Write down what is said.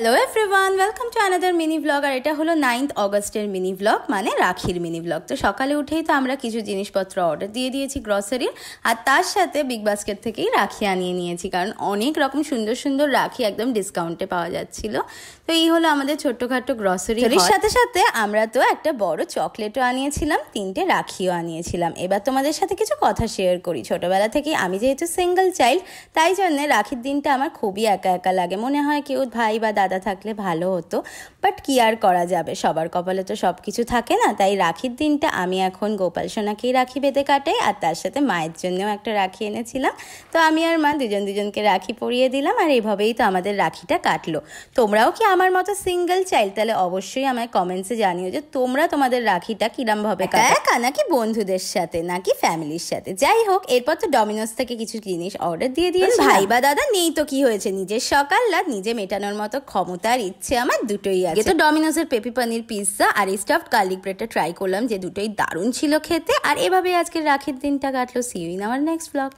Hello everyone, welcome to another mini blog. আর এটা হলো 9th অগস্টের মিনি ব্লগ, মানে রাখির মিনি ব্লগ। তো সকালে উঠেই তো আমরা কিছু জিনিসপত্র অর্ডার দিয়ে দিয়েছি গ্রসারির, আর তার সাথে বিগ বাস্কেট থেকেই রাখি আনিয়ে নিয়েছি, কারণ অনেক রকম সুন্দর সুন্দর রাখি একদম ডিসকাউন্টে পাওয়া যাচ্ছিল। তো এই হলো আমাদের ছোট্টখাট্টো গ্রসারি। এর সাথে সাথে আমরা তো একটা বড় চকলেটও আনিয়েছিলাম, 3টে রাখিও আনিয়েছিলাম। এবার তোমাদের সাথে কিছু কথা শেয়ার করি। ছোটবেলা থেকেই আমি যেহেতু সিঙ্গেল চাইল্ড, তাই জন্য রাখির দিনটা আমার খুবই একা একা লাগে। মনে হয় কেউ ভাই বা দাদা থাকলে ভালো হতো, বাট কি আর করা যাবে, সবার কপালে তো সব কিছু থাকে না। তাই রাখির দিনটা আমি এখন গোপাল সোনাকেই রাখি বেঁধে কাটাই, আর তার সাথে মায়ের জন্যও একটা রাখি এনেছিলাম। তো আমি আর মা দুজনকে রাখি পরিয়ে দিলাম, আর এইভাবেই তো আমাদের রাখিটা কাটলো। তোমরাও কি আমার মতো সিঙ্গেল চাইল্ড? তাহলে অবশ্যই আমায় কমেন্টসে জানিও যে তোমরা তোমাদের রাখিটা কিরম ভাবে কাটো, একা নাকি বন্ধুদের সাথে নাকি ফ্যামিলির সাথে। যাই হোক, এরপর তো ডমিনোস থেকে কিছু জিনিস অর্ডার দিয়ে দিয়েছি। ভাই বা দাদা নেই তো কি হয়েছে, নিজের সকাল রাত নিজে মেটানোর মতো ক্ষমতার ইচ্ছে আমার দুটোই আছে। তো ডমিনোসের পেপি পানির পিৎজা আর স্টাফড গার্লিক ব্রেডটা ট্রাই করলাম, যে দুটোই দারুণ ছিল খেতে। আর এভাবে আজকে রাখির দিনটা কাটলো। See you in our next blog.